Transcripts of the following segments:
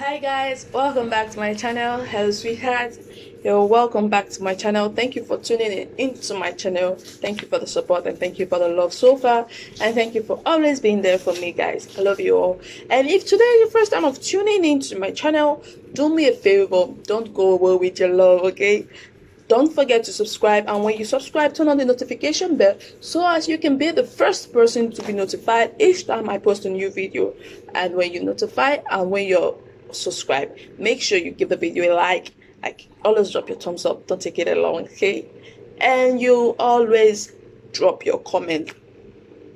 Hi guys, welcome back to my channel. Hello sweetheart, you're welcome back to my channel. Thank you for tuning into my channel. Thank you for the support and thank you for the love so far, and thank you for always being there for me guys. I love you all. And if today is your first time of tuning into my channel, do me a favor, don't go away with your love, okay? Don't forget to subscribe, and when you subscribe, turn on the notification bell so as you can be the first person to be notified each time I post a new video. And when you're notified and when you're subscribed, make sure you give the video a like always drop your thumbs up, don't take it along, okay? And you always drop your comment.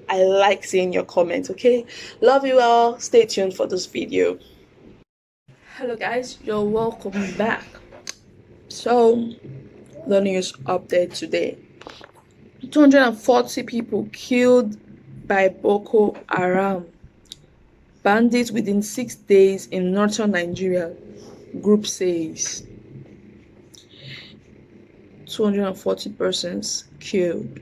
I like seeing your comments, okay? Love you all. Stay tuned for this video. Hello guys, you're welcome back. So the news update today: 240 people killed by Boko Haram bandits within 6 days in northern Nigeria, group says. 240 persons killed.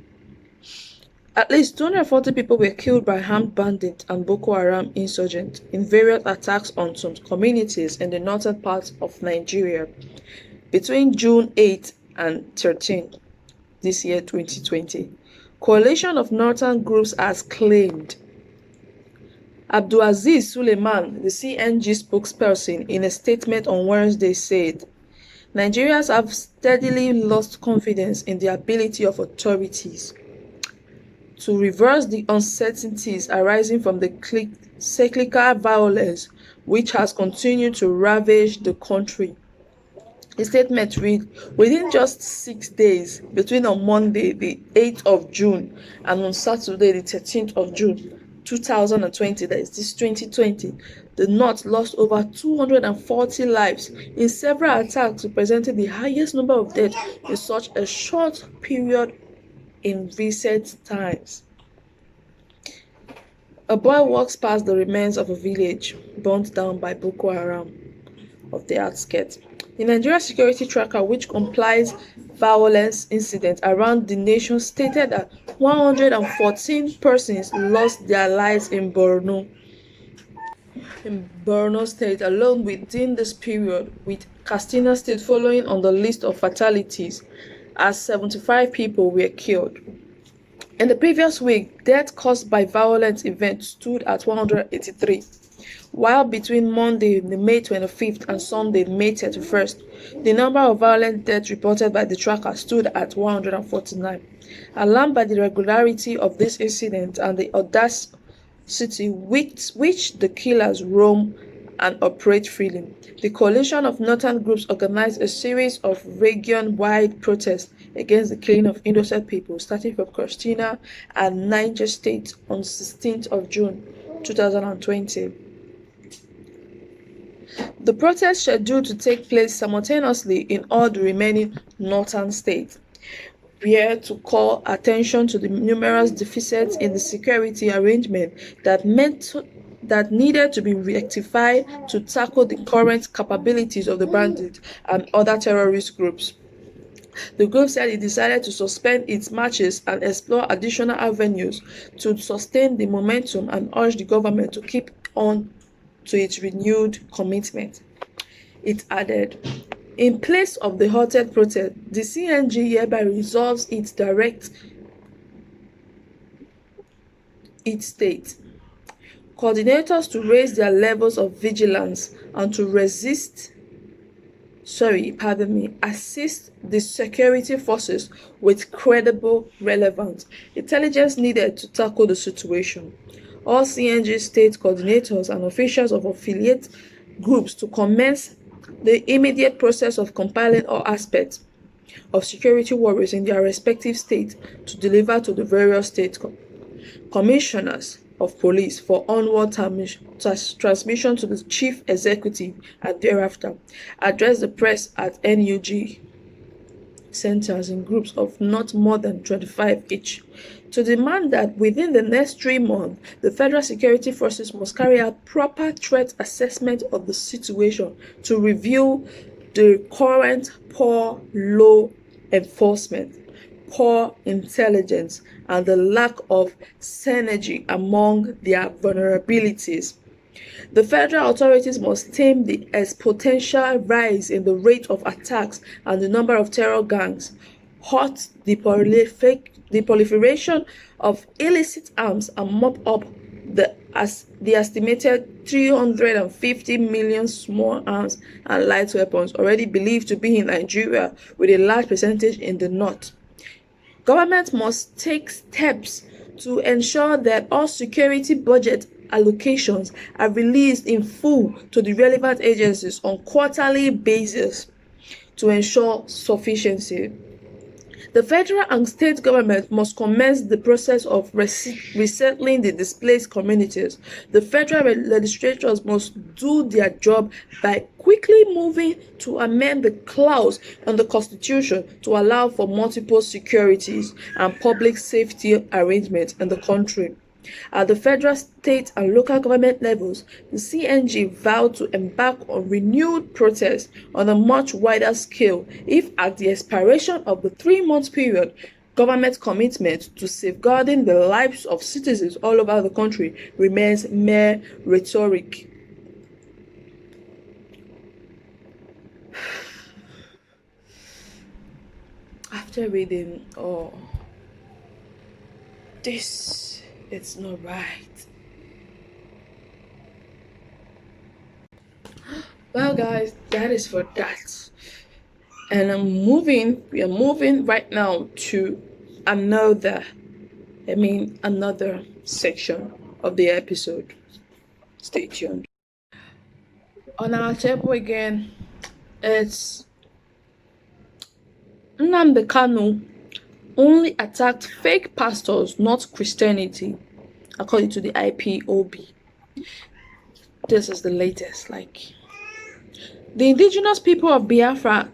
At least 240 people were killed by armed bandits and Boko Haram insurgents in various attacks on some communities in the northern part of Nigeria between June 8 and 13 this year 2020. Coalition of northern groups has claimed. Abdulaziz Suleiman, the CNG spokesperson, in a statement on Wednesday said, Nigerians have steadily lost confidence in the ability of authorities to reverse the uncertainties arising from the cyclical violence which has continued to ravage the country. The statement read, within just 6 days, between on Monday, the 8th of June, and on Saturday, the 13th of June, 2020, that is this 2020, the North lost over 240 lives in several attacks, representing the highest number of deaths in such a short period in recent times. A boy walks past the remains of a village burnt down by Boko Haram of the outskirts. The Nigeria Security Tracker, which compiles violence incidents around the nation, stated that 114 persons lost their lives in Borno State alone within this period, with Katsina State following on the list of fatalities, as 75 people were killed. In the previous week, deaths caused by violent events stood at 183. While between Monday, May 25th and Sunday, May 31st, the number of violent deaths reported by the tracker stood at 149. Alarmed by the regularity of this incident and the audacity with which the killers roam and operate freely, the coalition of northern groups organized a series of region-wide protests against the killing of innocent people, starting from Katsina and Niger State on 16th of June 2020. The protests scheduled to take place simultaneously in all the remaining northern states were to call attention to the numerous deficits in the security arrangement that needed to be rectified to tackle the current capabilities of the bandits and other terrorist groups. The group said it decided to suspend its marches and explore additional avenues to sustain the momentum and urge the government to keep on to its renewed commitment. It added, in place of the halted protest, the CNG hereby resolves its state coordinators to raise their levels of vigilance and to assist the security forces with credible, relevant intelligence needed to tackle the situation. All CNG state coordinators and officials of affiliate groups to commence the immediate process of compiling all aspects of security warriors in their respective states to deliver to the various state commissioners of police for onward transmission to the chief executive, and thereafter address the press at NUG centers in groups of not more than 25 each, to demand that within the next 3 months, the federal security forces must carry out proper threat assessment of the situation to review the current poor law enforcement, poor intelligence, and the lack of synergy among their vulnerabilities. The federal authorities must tame the exponential rise in the rate of attacks and the number of terror gangs, halt the proliferation of illicit arms, and mop up the estimated 350 million small arms and light weapons already believed to be in Nigeria, with a large percentage in the north. Government must take steps to ensure that all security budget allocations are released in full to the relevant agencies on quarterly basis to ensure sufficiency. The federal and state government must commence the process of resettling the displaced communities. The federal legislatures must do their job by quickly moving to amend the clause in the Constitution to allow for multiple securities and public safety arrangements in the country. At the federal, state, and local government levels, the CNG vowed to embark on renewed protests on a much wider scale if, at the expiration of the 3-month period, government commitment to safeguarding the lives of citizens all over the country remains mere rhetoric. After reading, this, it's not right. Well, guys, that is for that. And we are moving right now to another section of the episode. Stay tuned. On our table again, it's Nnamdi Kanu only attacked fake pastors, not Christianity, according to the IPOB. This is the latest. The indigenous people of Biafra,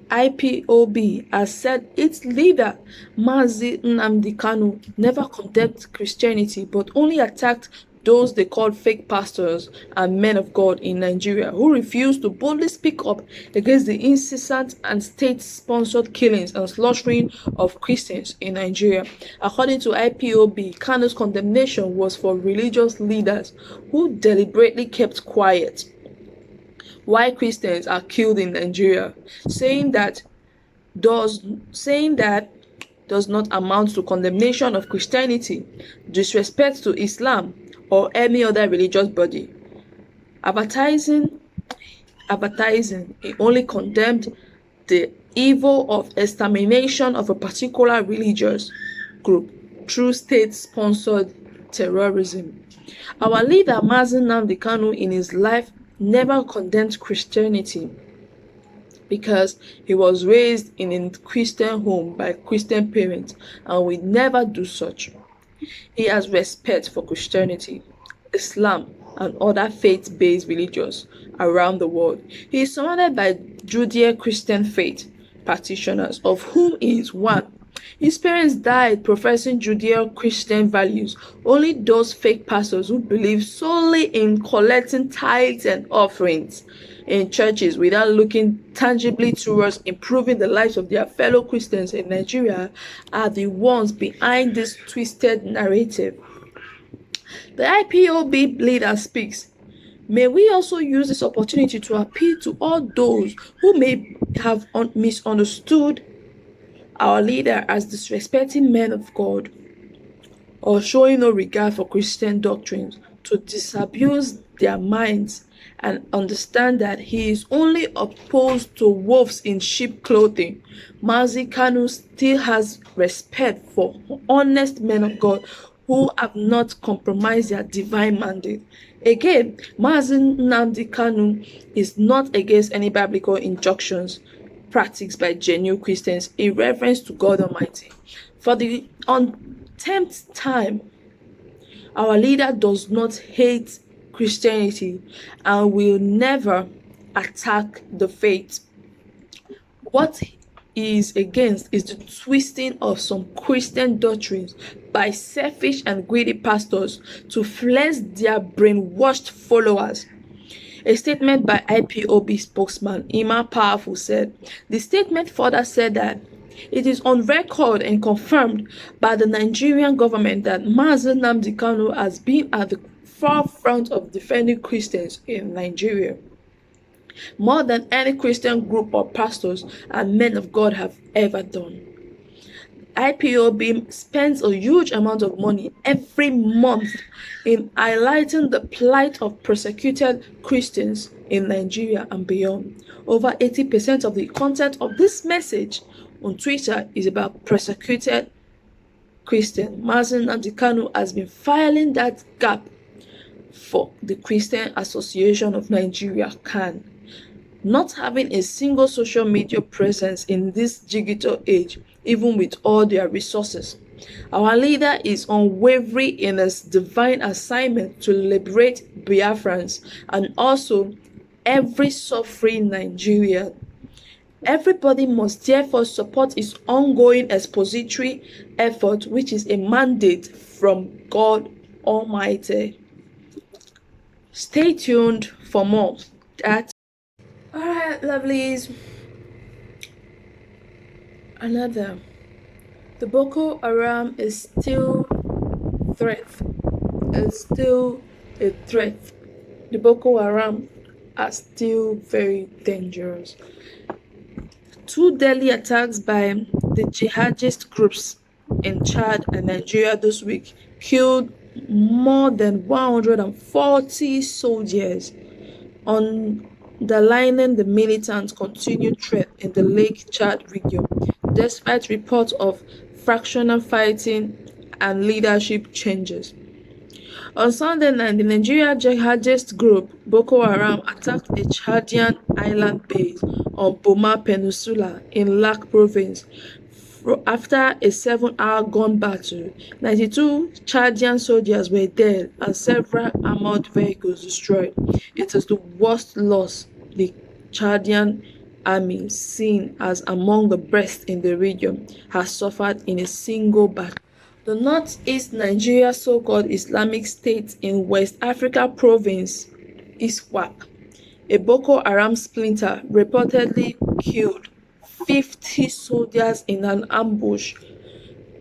IPOB, has said its leader, Mazi Nnamdi Kanu, never condemned Christianity but only attacked those they called fake pastors and men of God in Nigeria who refused to boldly speak up against the incessant and state-sponsored killings and slaughtering of Christians in Nigeria. According to IPOB, Kanu's condemnation was for religious leaders who deliberately kept quiet why Christians are killed in Nigeria, saying that does not amount to condemnation of Christianity, disrespect to Islam, or any other religious body. Advertising, it only condemned the evil of extermination of a particular religious group through state-sponsored terrorism. Our leader, Mazi Nnamdi Kanu, in his life never condemned Christianity because he was raised in a Christian home by Christian parents and will never do such. He has respect for Christianity, Islam, and other faith-based religions around the world. He is surrounded by Judeo-Christian faith practitioners, of whom he is one. His parents died professing Judeo-Christian values. Only those fake pastors who believe solely in collecting tithes and offerings in churches without looking tangibly towards improving the lives of their fellow Christians in Nigeria are the ones behind this twisted narrative. The IPOB leader speaks. May we also use this opportunity to appeal to all those who may have misunderstood our leader as disrespecting men of God or showing no regard for Christian doctrines to disabuse their minds and understand that he is only opposed to wolves in sheep clothing. Mazi Kanu still has respect for honest men of God who have not compromised their divine mandate. Again, Mazi Nnamdi Kanu is not against any biblical injunctions practiced by genuine Christians in reference to God Almighty. For the untenth time, our leader does not hate Christianity and will never attack the faith. What he is against is the twisting of some Christian doctrines by selfish and greedy pastors to fleece their brainwashed followers. A statement by IPOB spokesman Ima Powerful said, the statement further said that it is on record and confirmed by the Nigerian government that Mazi Nnamdi Kanu has been at the forefront of defending Christians in Nigeria, more than any Christian group or pastors and men of God have ever done. IPOB spends a huge amount of money every month in highlighting the plight of persecuted Christians in Nigeria and beyond. Over 80% of the content of this message on Twitter is about persecuted Christians. Mazen Nnamdi has been filing that gap for the Christian Association of Nigeria, CAN. Not having a single social media presence in this digital age, even with all their resources. Our leader is unwavering in his divine assignment to liberate Biafrans and also every suffering Nigerian. Everybody must therefore support his ongoing expository effort, which is a mandate from God Almighty. Stay tuned for more. Alright, lovelies. The Boko Haram is still threat. It's still a threat. The Boko Haram are still very dangerous. 2 deadly attacks by the jihadist groups in Chad and Nigeria this week killed more than 140 soldiers, underlining the militants' continued threat in the Lake Chad region, despite reports of fractional fighting and leadership changes. On Sunday night, the Nigerian jihadist group Boko Haram attacked a Chadian island base on Boma Peninsula in Lak province. After a 7-hour gun battle, 92 Chadian soldiers were dead and several armored vehicles destroyed. It is the worst loss the Chadian army, seen as among the best in the region, has suffered in a single battle. The northeast Nigeria so-called Islamic State in West Africa province, ISWAP, a Boko Haram splinter, reportedly killed 50 soldiers in an ambush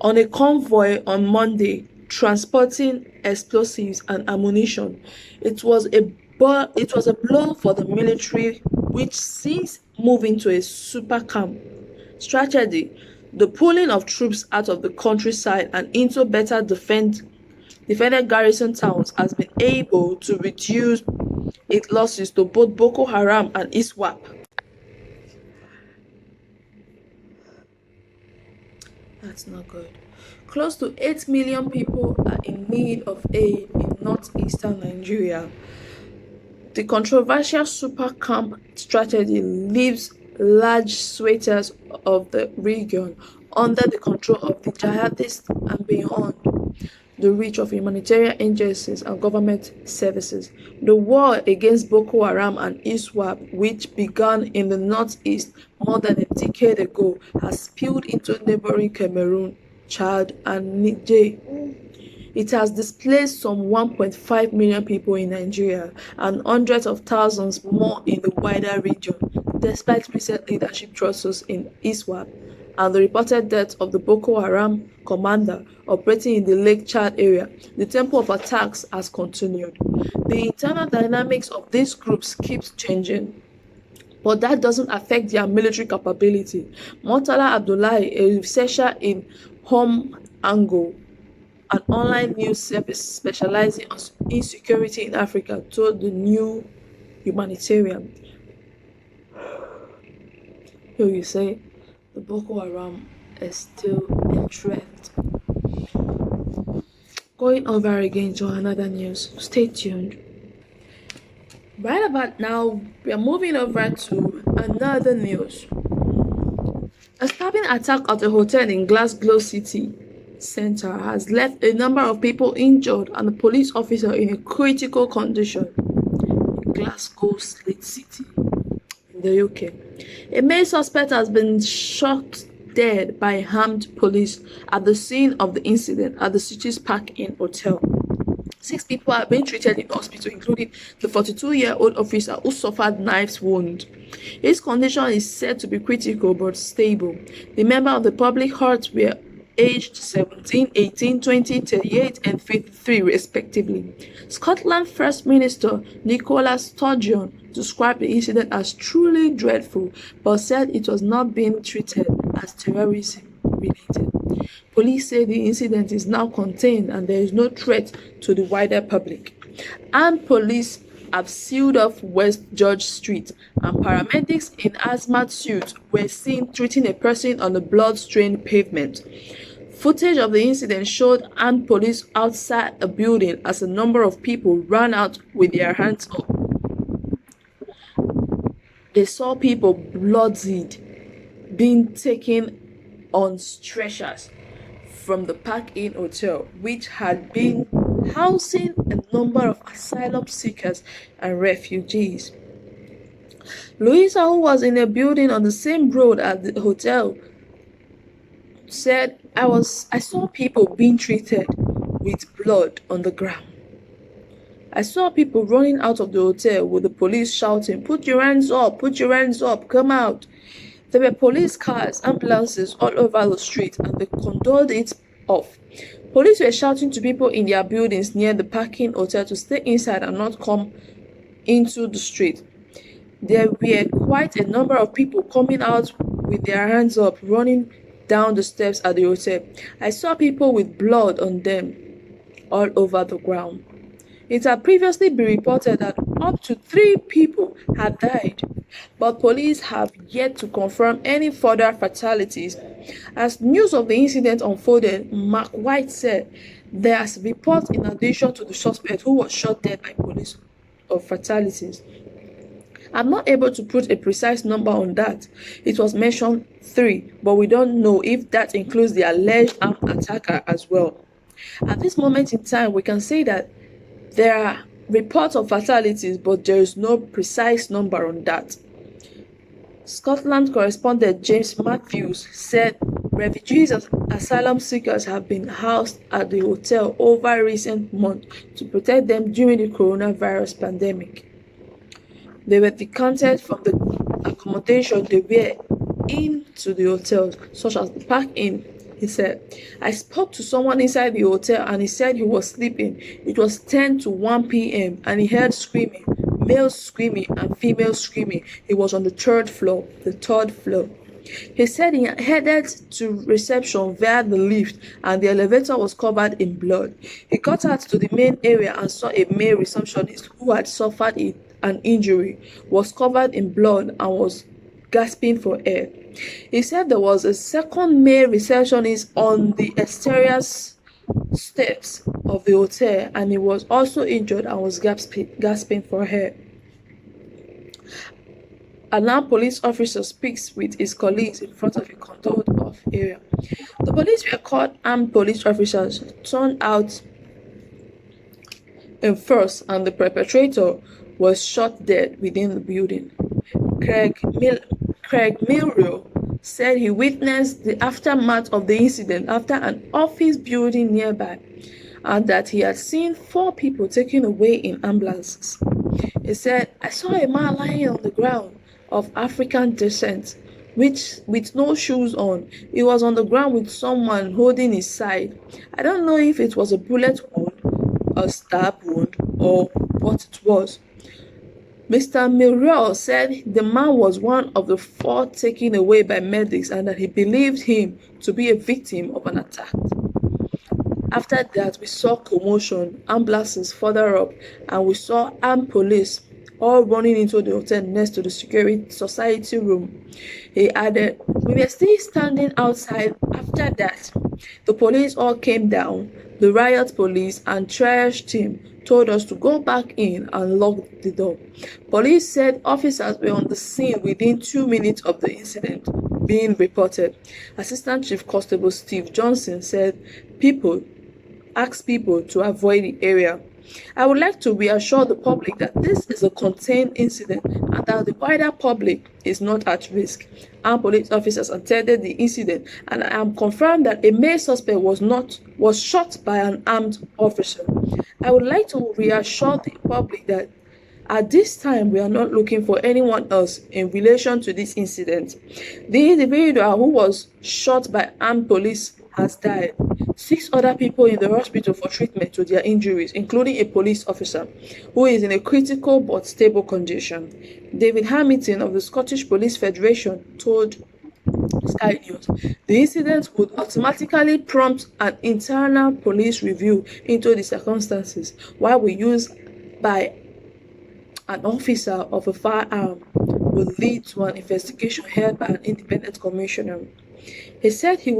on a convoy on Monday, transporting explosives and ammunition. It was a blow for the military, which since moved into a super camp strategy. The pulling of troops out of the countryside and into better defended garrison towns has been able to reduce its losses to both Boko Haram and ISWAP. That's not good. Close to 8 million people are in need of aid in northeastern Nigeria. The controversial super camp strategy leaves large swathes of the region under the control of the jihadists and beyond the reach of humanitarian agencies and government services. The war against Boko Haram and ISWAP, which began in the northeast more than a decade ago, has spilled into neighboring Cameroon, Chad, and Niger. It has displaced some 1.5 million people in Nigeria and hundreds of thousands more in the wider region, despite recent leadership tussles in ISWAP and the reported death of the Boko Haram commander operating in the Lake Chad area. The tempo of attacks has continued. The internal dynamics of these groups keeps changing, but that doesn't affect their military capability. Murtala Abdullahi, a researcher in Home Angle, an online news service specializing on insecurity in Africa, told the New Humanitarian. Here you say the Boko Haram is still a threat. Going over again to another news. Stay tuned. Right about now, we are moving over to another news. A stabbing attack at a hotel in Glasglow city center has left a number of people injured and a police officer in a critical condition in Glasgow City in the UK. A male suspect has been shot dead by armed police at the scene of the incident at the city's Park Inn Hotel. 6 people have been treated in hospital, including the 42-year-old officer who suffered knife wound. His condition is said to be critical but stable. The member of the public heart were aged 17, 18, 20, 38, and 53 respectively. Scotland First Minister Nicola Sturgeon described the incident as truly dreadful, but said it was not being treated as terrorism related. Police say the incident is now contained and there is no threat to the wider public. Armed police have sealed off West George Street, and paramedics in hazmat suits were seen treating a person on the blood-stained pavement. Footage of the incident showed armed police outside a building as a number of people ran out with their hands up. They saw people bloodied being taken on stretchers from the Park Inn Hotel, which had been housing a number of asylum seekers and refugees. Louisa, who was in a building on the same road as the hotel, said, I saw people being treated with blood on the ground. I saw people running out of the hotel with the police shouting, "Put your hands up, put your hands up, come out." There were police cars, ambulances all over the street, and they cordoned it off. Police were shouting to people in their buildings near the parking hotel to stay inside and not come into the street. There were quite a number of people coming out with their hands up, running down the steps at the hotel. I saw people with blood on them all over the ground. It had previously been reported that up to 3 people had died, but police have yet to confirm any further fatalities. As news of the incident unfolded, Mark White said there's reports in addition to the suspect who was shot dead by police of fatalities. I'm not able to put a precise number on that. It was mentioned 3, but we don't know if that includes the alleged armed attacker as well. At this moment in time, we can say that there are reports of fatalities, but there is no precise number on that. Scotland correspondent James Matthews said refugees and asylum seekers have been housed at the hotel over recent months to protect them during the coronavirus pandemic. They were decanted from the accommodation they were in to the hotels, such as the Park Inn. He said, I spoke to someone inside the hotel and he said he was sleeping. It was 10 to 1 p.m. and he heard screaming, males screaming and females screaming. He was on the third floor. He said he headed to reception via the lift and the elevator was covered in blood. He got out to the main area and saw a male receptionist who had suffered an injury, was covered in blood and was gasping for air. He said there was a second male receptionist on the exterior steps of the hotel and he was also injured and was gasping for air. An armed police officer speaks with his colleagues in front of a controlled-off area. The police were called armed police officers turned out in force and the perpetrator was shot dead within the building. Craig Milrow said he witnessed the aftermath of the incident after an office building nearby and that he had seen 4 people taken away in ambulances. He said, I saw a man lying on the ground of African descent with no shoes on. He was on the ground with someone holding his side. I don't know if it was a bullet wound, a stab wound, or what it was. Mr. Milrow said the man was one of the 4 taken away by medics and that he believed him to be a victim of an attack. After that, we saw commotion, ambulances further up, and we saw armed police all running into the hotel next to the security society room. He added, we were still standing outside after that. The police all came down. The riot police and triage team told us to go back in and lock the door. Police said officers were on the scene within 2 minutes of the incident being reported. Assistant Chief Constable Steve Johnson said asked people to avoid the area. I would like to reassure the public that this is a contained incident and that the wider public is not at risk. Armed police officers attended the incident and I am confirmed that a male suspect was shot by an armed officer. I would like to reassure the public that at this time we are not looking for anyone else in relation to this incident. The individual who was shot by armed police has died. 6 other people in the hospital for treatment to their injuries, including a police officer who is in a critical but stable condition. David Hamilton of the Scottish Police Federation told Sky News the incident would automatically prompt an internal police review into the circumstances, while we use by an officer of a firearm would lead to an investigation held by an independent commissioner. He said he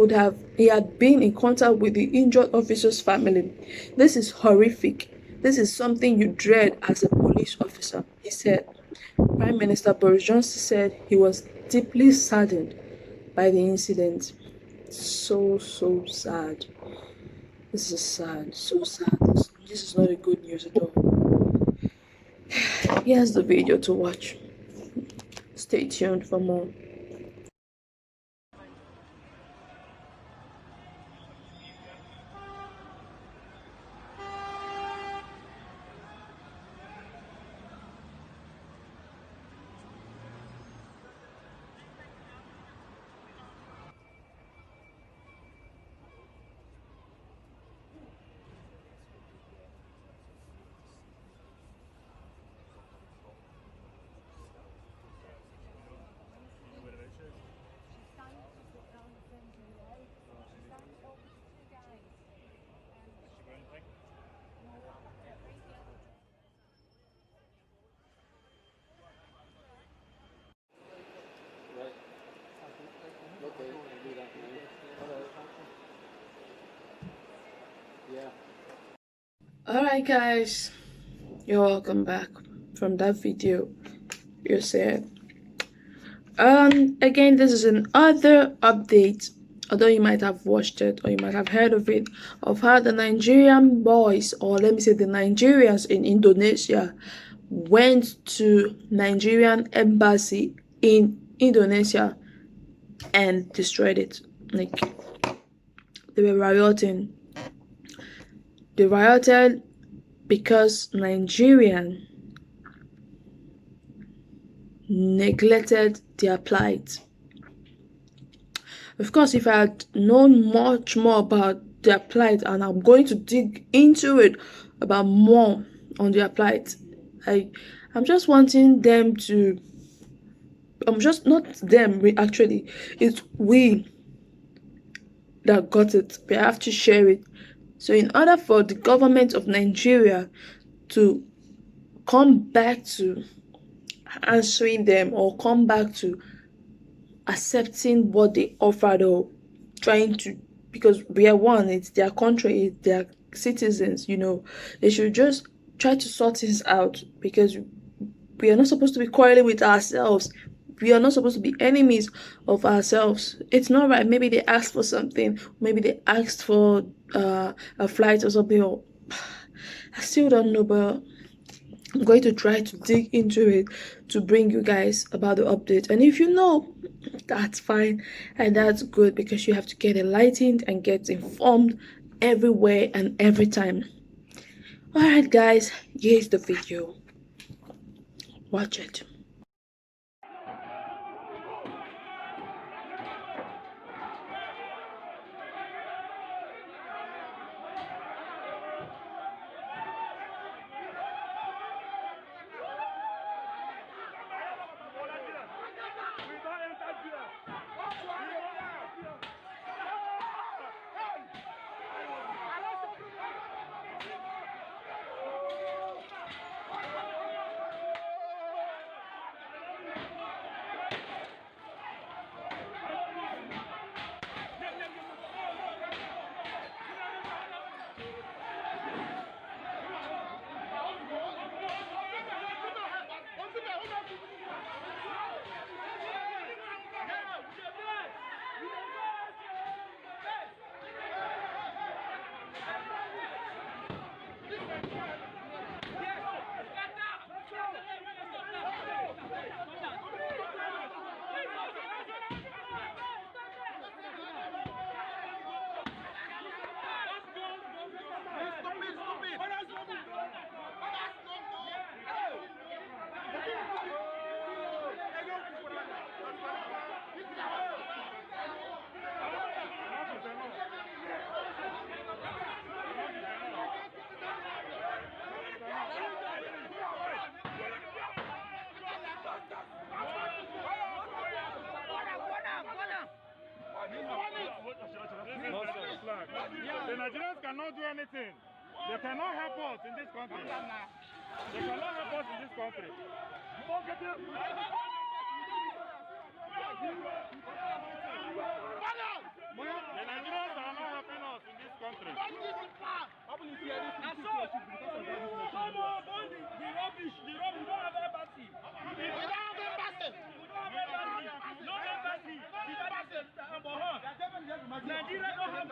had been in contact with the injured officer's family. This is horrific. This is something you dread as a police officer, he said. Prime Minister Boris Johnson said he was deeply saddened by the incident. So sad. This is sad, so sad. This is not a good news at all. Here's the video to watch. Stay tuned for more. Alright guys, you're welcome back from that video you said. Again, this is another update, although you might have watched it or you might have heard of it, of how the Nigerian boys, or let me say the Nigerians in Indonesia, went to Nigerian embassy in Indonesia and destroyed it. Like, they were rioting. They rioted because Nigerian neglected their plight. Of course, if I had known much more about their plight, and I'm going to dig into it about more on their plight, I'm just wanting them to, I'm just not them, actually, it's we that got it. We have to share it. So in order for the government of Nigeria to come back to answering them, or come back to accepting what they offered, or trying to, because we are one, it's their country, it's their citizens, they should just try to sort things out, because we are not supposed to be quarreling with ourselves. We are not supposed to be enemies of ourselves. It's not right. Maybe they asked for something. Maybe they asked for a flight or something. Or I still don't know, but I'm going to try to dig into it to bring you guys about the update. And if you know, that's fine and that's good, because you have to get enlightened and get informed everywhere and every time. Alright guys, here's the video. Watch it. cannot do anything. They cannot help us in this country. They cannot help us in this country. The Nigerians are not helping us in this country. The rubbish, we don't have embassy. We don't have embassy. No embassy. Nigeria don't have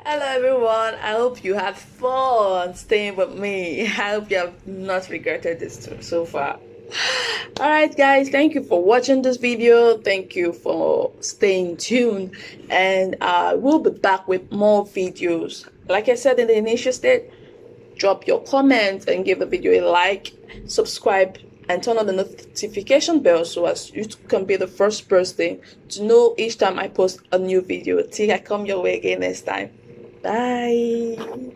Hello everyone, I hope you had fun staying with me. I hope you have not regretted this so far. Alright guys, thank you for watching this video. Thank you for staying tuned, and we'll be back with more videos. Like I said in the initial state, drop your comments and give the video a like, subscribe, and turn on the notification bell so as you can be the first person to know each time I post a new video. Till I come your way again next time. Bye.